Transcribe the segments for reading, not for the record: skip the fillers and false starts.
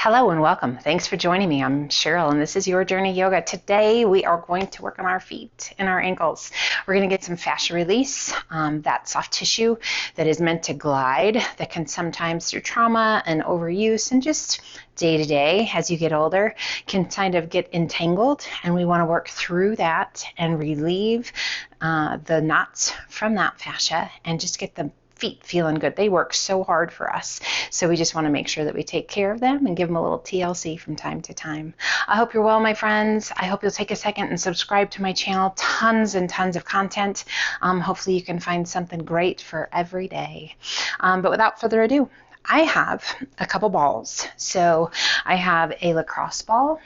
Hello and welcome. Thanks for joining me. I'm Cheryl and this is Your Journey Yoga. Today we are going to work on our feet and our ankles. We're going to get some fascia release, that soft tissue that is meant to glide, that can sometimes through trauma and overuse and just day to day as you get older can kind of get entangled, and we want to work through that and relieve the knots from that fascia and just get the feet feeling good. They work so hard for us. So we just want to make sure that we take care of them and give them a little TLC from time to time. I hope you're well, my friends. I hope you'll take a second and subscribe to my channel. Tons and tons of content. Hopefully you can find something great for every day. But without further ado, I have a couple balls. So I have a lacrosse ball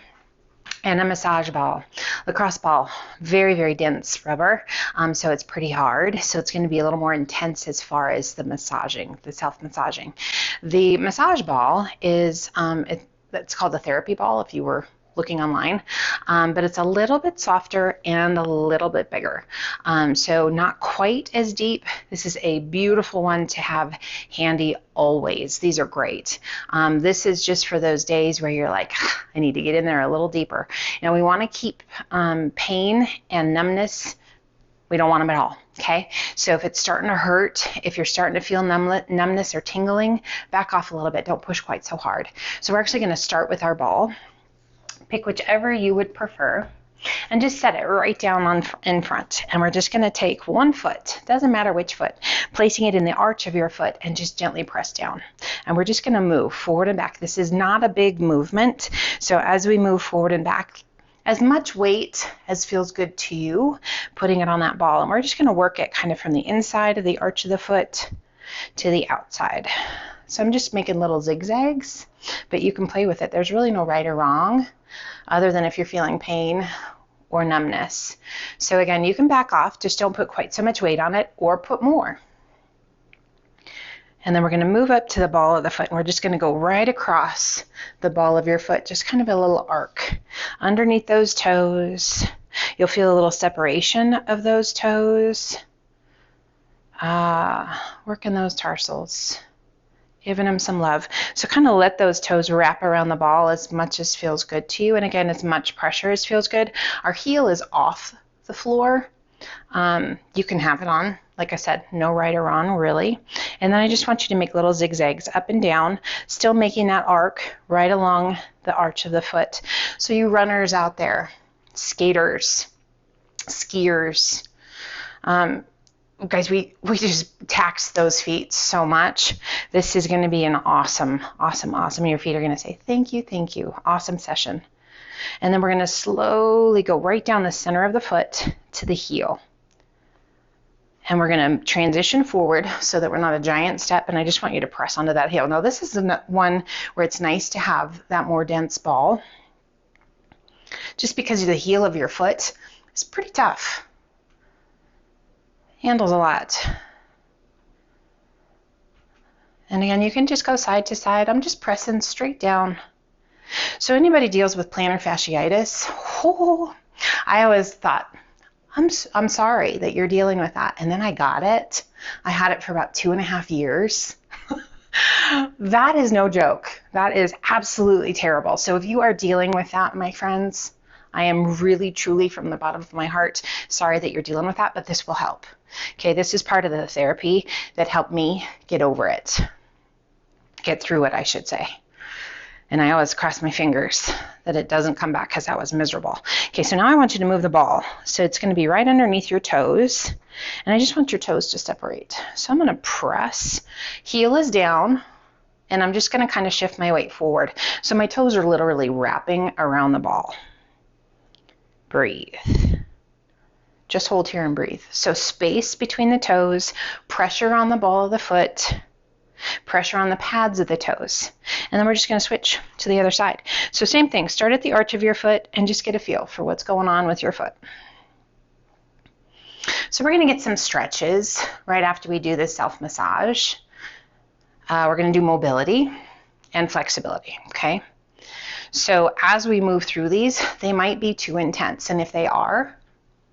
and a massage ball. Lacrosse ball, very, very dense rubber, so it's pretty hard. So it's going to be a little more intense as far as the massaging, the self-massaging. The massage ball is, it's called the therapy ball if you were looking online, but it's a little bit softer and a little bit bigger. So not quite as deep. This is a beautiful one to have handy always. These are great. This is just for those days where you're like, I need to get in there a little deeper. Now we want to keep pain and numbness. We don't want them at all, okay? So if it's starting to hurt, if you're starting to feel numbness or tingling, back off a little bit. Don't push quite so hard. So we're actually going to start with our ball. Pick whichever you would prefer and just set it right down in front. And we're just going to take one foot, doesn't matter which foot, placing it in the arch of your foot and just gently press down. And we're just going to move forward and back. This is not a big movement. So as we move forward and back, as much weight as feels good to you, putting it on that ball. And we're just going to work it kind of from the inside of the arch of the foot to the outside. So I'm just making little zigzags, but you can play with it. There's really no right or wrong other than if you're feeling pain or numbness. So again, you can back off, just don't put quite so much weight on it or put more. And then we're going to move up to the ball of the foot, and we're just going to go right across the ball of your foot, just kind of a little arc. Underneath those toes, you'll feel a little separation of those toes. Working those tarsals. Giving them some love. So kind of let those toes wrap around the ball as much as feels good to you. And again, as much pressure as feels good. Our heel is off the floor. You can have it on. Like I said, no right or wrong, really. And then I just want you to make little zigzags up and down, still making that arc right along the arch of the foot. So you runners out there, skaters, skiers, guys, we just tax those feet so much. This is going to be an awesome. Your feet are going to say, thank you. Awesome session. And then we're going to slowly go right down the center of the foot to the heel. And we're going to transition forward so that we're not a giant step. And I just want you to press onto that heel. Now, this is one where it's nice to have that more dense ball, just because the heel of your foot is pretty tough. Handles a lot. And again, you can just go side to side. I'm just pressing straight down. So anybody deals with plantar fasciitis, I always thought, I'm sorry that you're dealing with that. And then I got it. I had it for about 2.5 years. That is no joke. That is absolutely terrible. So if you are dealing with that, my friends, I am really, truly, from the bottom of my heart, sorry that you're dealing with that, but this will help. Okay, this is part of the therapy that helped me get over it. Get through it, I should say. And I always cross my fingers that it doesn't come back because that was miserable. Okay, so now I want you to move the ball. So it's going to be right underneath your toes. And I just want your toes to separate. So I'm going to press. Heel is down. And I'm just going to kind of shift my weight forward. So my toes are literally wrapping around the ball. Breathe. Just hold here and breathe. So space between the toes, pressure on the ball of the foot, pressure on the pads of the toes. And then we're just going to switch to the other side. So same thing, start at the arch of your foot and just get a feel for what's going on with your foot. So we're going to get some stretches right after we do this self-massage. We're going to do mobility and flexibility, okay? So as we move through these, they might be too intense. And if they are,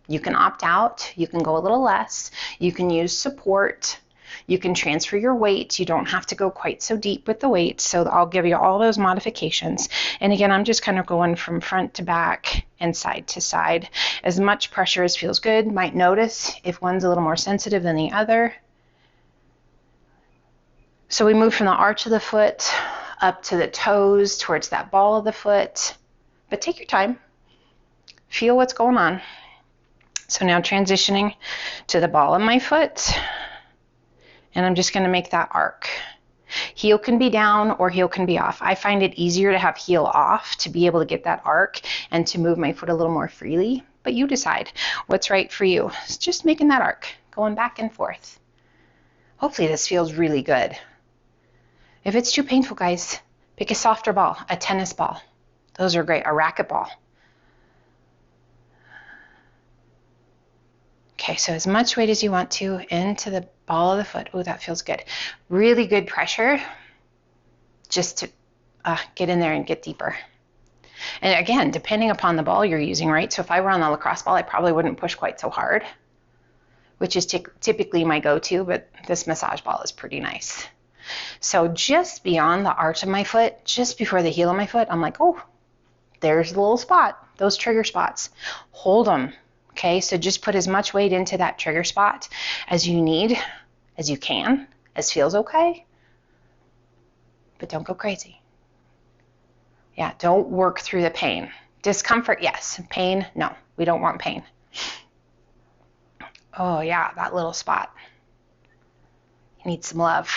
you can opt out. You can go a little less. You can use support. You can transfer your weight. You don't have to go quite so deep with the weight. So I'll give you all those modifications. And again, I'm just kind of going from front to back and side to side. As much pressure as feels good. Might notice if one's a little more sensitive than the other. So we move from the arch of the foot up to the toes, towards that ball of the foot. But take your time. Feel what's going on. So now transitioning to the ball of my foot. And I'm just going to make that arc. Heel can be down or heel can be off. I find it easier to have heel off to be able to get that arc and to move my foot a little more freely. But you decide what's right for you. It's just making that arc, going back and forth. Hopefully this feels really good. If it's too painful, guys, pick a softer ball, a tennis ball. Those are great, a racket ball. Okay, so as much weight as you want to into the ball of the foot. Oh, that feels good. Really good pressure just to get in there and get deeper. And again, depending upon the ball you're using, right? So if I were on the lacrosse ball, I probably wouldn't push quite so hard, which is typically my go-to, but this massage ball is pretty nice. So just beyond the arch of my foot, just before the heel of my foot, I'm like, oh, there's a little spot, those trigger spots. Hold them, okay? So just put as much weight into that trigger spot as you need, as you can, as feels okay, but don't go crazy. Yeah, don't work through the pain. Discomfort, yes. Pain, no. We don't want pain. Oh yeah, that little spot. You need some love.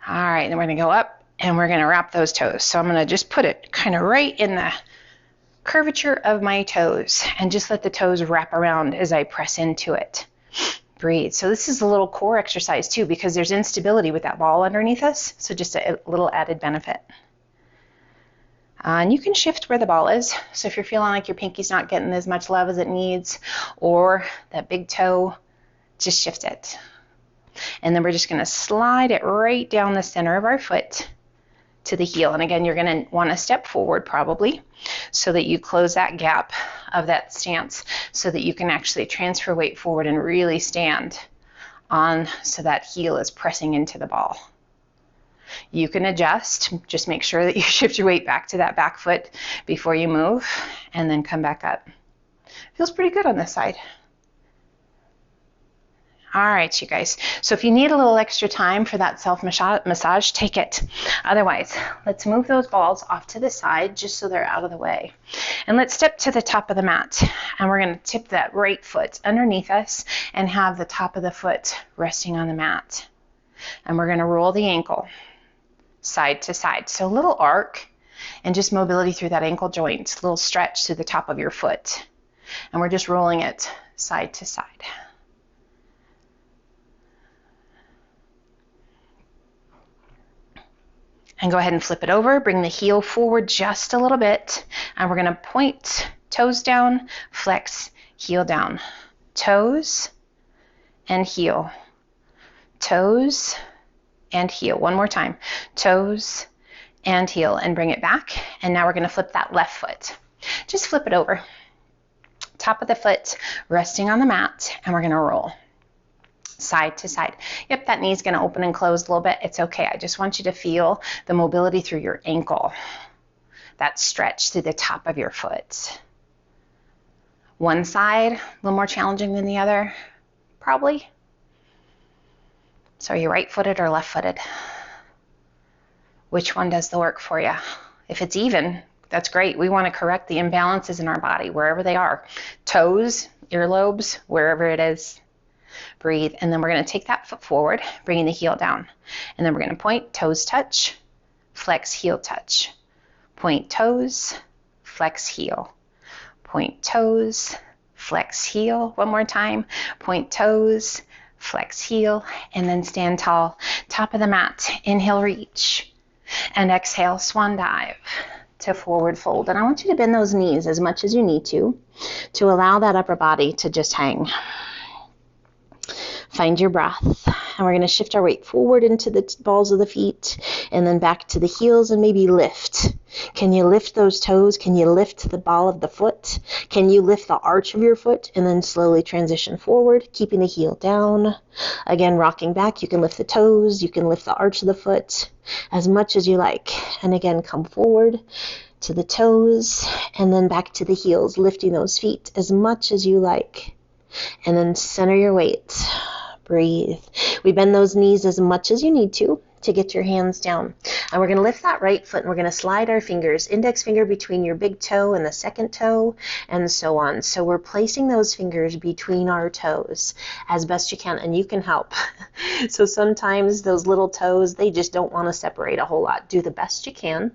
All right, then we're gonna go up and we're gonna wrap those toes. So I'm gonna just put it kind of right in the curvature of my toes and just let the toes wrap around as I press into it. Breathe. So this is a little core exercise too, because there's instability with that ball underneath us. So just a little added benefit. And you can shift where the ball is. So if you're feeling like your pinky's not getting as much love as it needs, or that big toe, just shift it. And then we're just going to slide it right down the center of our foot to the heel. And again, you're going to want to step forward probably so that you close that gap of that stance so that you can actually transfer weight forward and really stand on so that heel is pressing into the ball. You can adjust, just make sure that you shift your weight back to that back foot before you move and then come back up. Feels pretty good on this side. All right, you guys. So if you need a little extra time for that self-massage, take it. Otherwise, let's move those balls off to the side just so they're out of the way. And let's step to the top of the mat. And we're going to tip that right foot underneath us and have the top of the foot resting on the mat. And we're going to roll the ankle side to side. So a little arc and just mobility through that ankle joint, a little stretch through the top of your foot. And we're just rolling it side to side. And go ahead and flip it over, bring the heel forward just a little bit, and we're gonna point toes down, flex, heel down. Toes and heel. Toes and heel. One more time. Toes and heel, and bring it back. And now we're gonna flip that left foot. Just flip it over. Top of the foot resting on the mat, and we're gonna roll. Side to side. Yep, that knee's going to open and close a little bit. It's okay. I just want you to feel the mobility through your ankle, that stretch through the top of your foot. One side, a little more challenging than the other, probably. So are you right-footed or left-footed? Which one does the work for you? If it's even, that's great. We want to correct the imbalances in our body, wherever they are. Toes, earlobes, wherever it is. Breathe, and then we're going to take that foot forward, bringing the heel down. And then we're going to point, toes touch, flex, heel touch. Point toes, flex, heel. Point toes, flex, heel. One more time. Point toes, flex, heel, and then stand tall. Top of the mat, inhale, reach, and exhale, swan dive to forward fold. And I want you to bend those knees as much as you need to allow that upper body to just hang. Find your breath, and we're going to shift our weight forward into the balls of the feet and then back to the heels and maybe lift. Can you lift those toes? Can you lift the ball of the foot? Can you lift the arch of your foot and then slowly transition forward, keeping the heel down? Again, rocking back, you can lift the toes, you can lift the arch of the foot as much as you like. And again, come forward to the toes and then back to the heels, lifting those feet as much as you like. And then center your weight. Breathe. We bend those knees as much as you need to get your hands down. And we're going to lift that right foot and we're going to slide our fingers, index finger between your big toe and the second toe, and so on. So we're placing those fingers between our toes as best you can, and you can help. So sometimes those little toes, they just don't want to separate a whole lot. Do the best you can.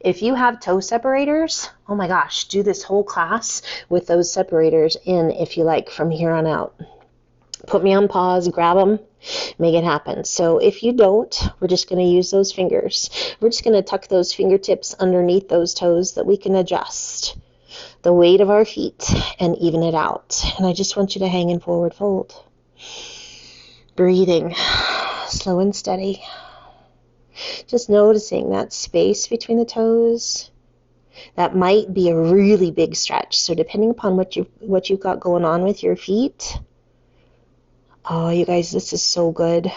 If you have toe separators, oh my gosh, do this whole class with those separators in if you like from here on out. Put me on pause, grab them, make it happen. So if you don't, we're just going to use those fingers. We're just going to tuck those fingertips underneath those toes that we can adjust the weight of our feet and even it out. And I just want you to hang in forward fold. Breathing, slow and steady. Just noticing that space between the toes. That might be a really big stretch. So depending upon what you've got going on with your feet, oh, you guys, this is so good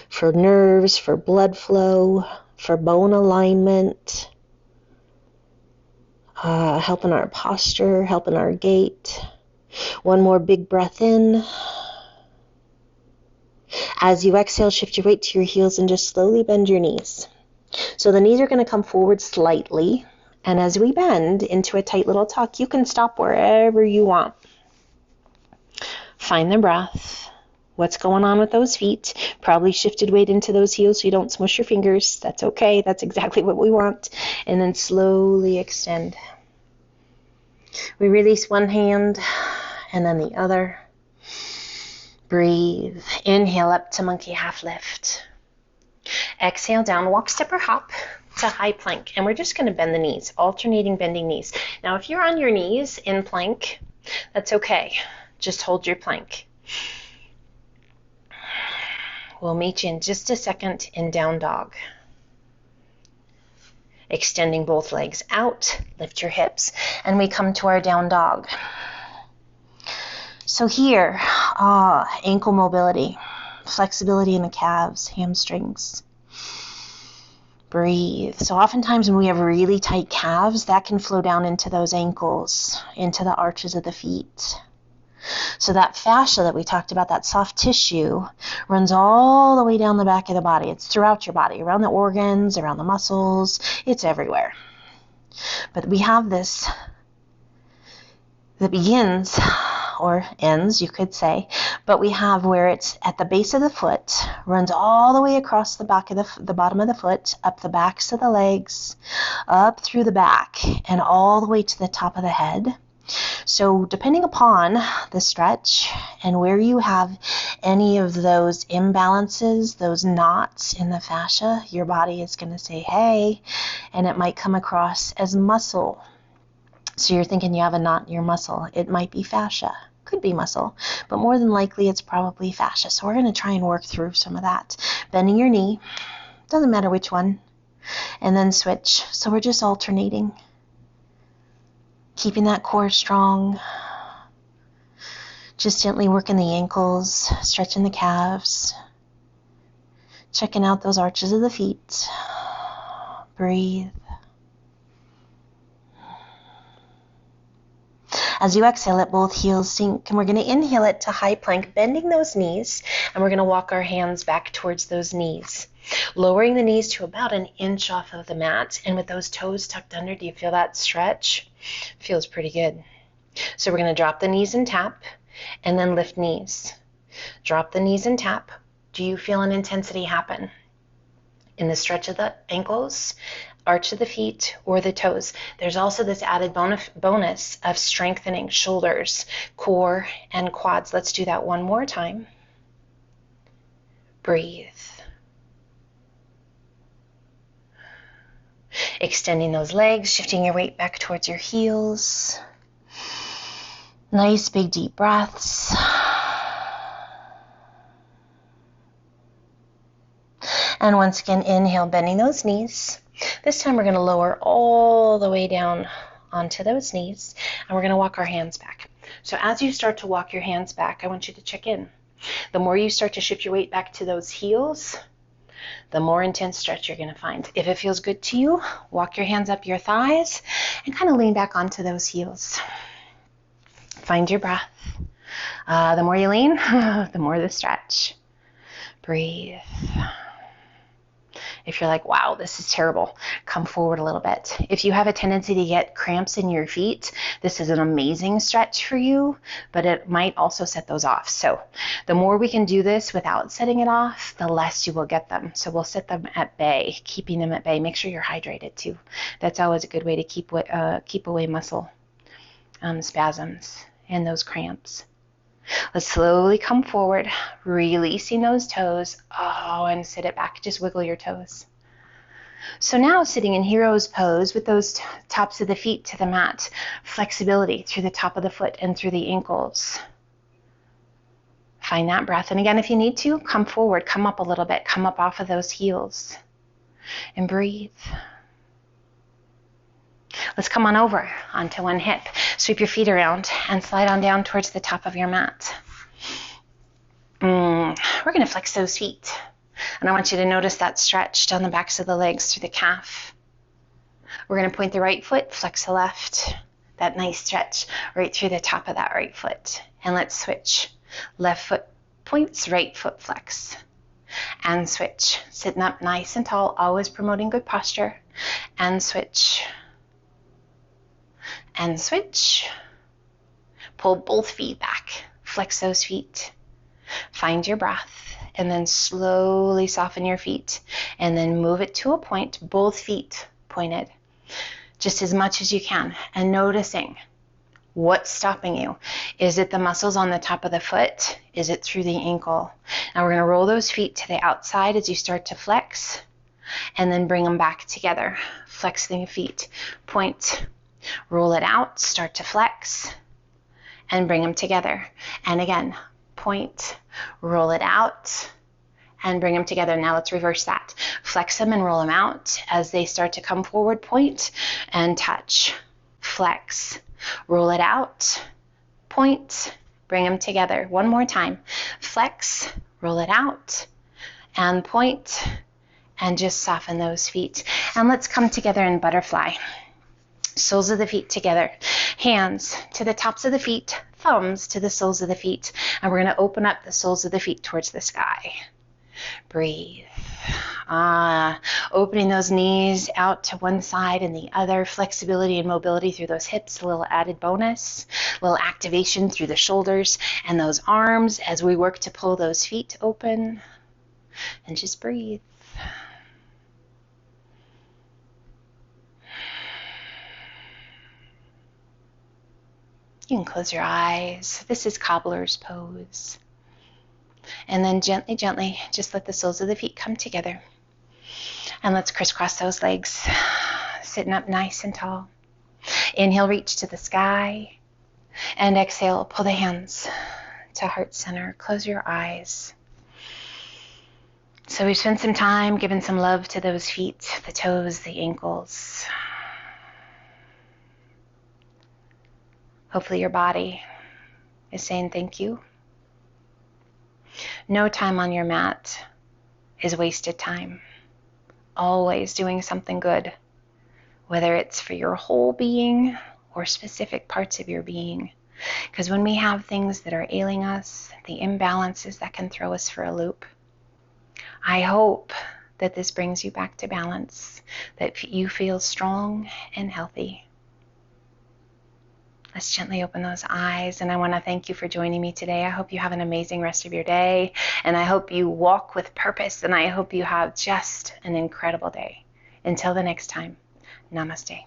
for nerves, for blood flow, for bone alignment, helping our posture, helping our gait. One more big breath in. As you exhale, shift your weight to your heels and just slowly bend your knees. So the knees are going to come forward slightly. And as we bend into a tight little tuck, you can stop wherever you want. Find the breath. What's going on with those feet? Probably shifted weight into those heels so you don't smush your fingers. That's okay. That's exactly what we want. And then slowly extend. We release one hand and then the other. Breathe. Inhale up to monkey half lift. Exhale down, walk, step, or hop to high plank. And we're just going to bend the knees, alternating bending knees. Now, if you're on your knees in plank, that's okay. Just hold your plank. We'll meet you in just a second in down dog. Extending both legs out, lift your hips, and we come to our down dog. So here, ankle mobility, flexibility in the calves, hamstrings. Breathe. So oftentimes when we have really tight calves, that can flow down into those ankles, into the arches of the feet. So that fascia that we talked about, that soft tissue, runs all the way down the back of the body. It's throughout your body, around the organs, around the muscles. It's everywhere. But we have this that begins, or ends, you could say, but we have where it's at the base of the foot, runs all the way across the back of the bottom of the foot, up the backs of the legs, up through the back, and all the way to the top of the head. So depending upon the stretch and where you have any of those imbalances, those knots in the fascia, your body is going to say, hey, and it might come across as muscle. So you're thinking you have a knot in your muscle. It might be fascia. Could be muscle, but more than likely it's probably fascia. So we're going to try and work through some of that. Bending your knee, doesn't matter which one, and then switch. So we're just alternating. Keeping that core strong. Just gently working the ankles, stretching the calves. Checking out those arches of the feet. Breathe. As you exhale, let both heels sink. And we're going to inhale it to high plank, bending those knees. And we're going to walk our hands back towards those knees. Lowering the knees to about an inch off of the mat. And with those toes tucked under, do you feel that stretch? Feels pretty good. So we're going to drop the knees and tap. And then lift knees. Drop the knees and tap. Do you feel an intensity happen in the stretch of the ankles, arch of the feet, or the toes? There's also this added bonus of strengthening shoulders, core, and quads. Let's do that one more time. Breathe. Extending those legs, shifting your weight back towards your heels. Nice big deep breaths. And once again, inhale, bending those knees. This time we're going to lower all the way down onto those knees, and we're going to walk our hands back. So as you start to walk your hands back, I want you to check in. The more you start to shift your weight back to those heels, the more intense stretch you're going to find. If it feels good to you, walk your hands up your thighs and kind of lean back onto those heels. Find your breath. The more you lean, the more the stretch. Breathe. If you're like, wow, this is terrible, come forward a little bit. If you have a tendency to get cramps in your feet, this is an amazing stretch for you, but it might also set those off. So the more we can do this without setting it off, the less you will get them. So we'll set them at bay, keeping them at bay. Make sure you're hydrated too. That's always a good way to keep away muscle spasms and those cramps. Let's slowly come forward, releasing those toes. Oh, and sit it back. Just wiggle your toes. So now sitting in hero's pose with those tops of the feet to the mat, flexibility through the top of the foot and through the ankles. Find that breath. And again, if you need to, come forward, come up a little bit, come up off of those heels and breathe. Let's come on over onto one hip. Sweep your feet around and slide on down towards the top of your mat. We're going to flex those feet. And I want you to notice that stretch down the backs of the legs through the calf. We're going to point the right foot, flex the left. That nice stretch right through the top of that right foot. And let's switch. Left foot points, right foot flex. And switch. Sitting up nice and tall, always promoting good posture. And switch. And switch. Pull both feet back. Flex those feet. Find your breath. And then slowly soften your feet. And then move it to a point, both feet pointed. Just as much as you can. And noticing what's stopping you. Is it the muscles on the top of the foot? Is it through the ankle? Now we're going to roll those feet to the outside as you start to flex. And then bring them back together. Flex the feet. Point. Roll it out, start to flex, and bring them together. And again, point, roll it out, and bring them together. Now let's reverse that. Flex them and roll them out as they start to come forward, point, and touch. Flex, roll it out, point, bring them together. One more time. Flex, roll it out, and point, and just soften those feet. And let's come together in butterfly. Soles of the feet together, hands to the tops of the feet, thumbs to the soles of the feet, and we're going to open up the soles of the feet towards the sky. Breathe. Opening those knees out to one side and the other, flexibility and mobility through those hips, a little added bonus, a little activation through the shoulders and those arms as we work to pull those feet open, and just breathe. You can close your eyes. This is cobbler's pose. And then gently, gently, just let the soles of the feet come together. And let's crisscross those legs, sitting up nice and tall. Inhale, reach to the sky. And exhale, pull the hands to heart center. Close your eyes. So we've spent some time giving some love to those feet, the toes, the ankles. Hopefully your body is saying thank you. No time on your mat is wasted time. Always doing something good, whether it's for your whole being or specific parts of your being. Because when we have things that are ailing us, the imbalances that can throw us for a loop, I hope that this brings you back to balance, that you feel strong and healthy. Let's gently open those eyes, and I want to thank you for joining me today. I hope you have an amazing rest of your day, and I hope you walk with purpose, and I hope you have just an incredible day. Until the next time, namaste.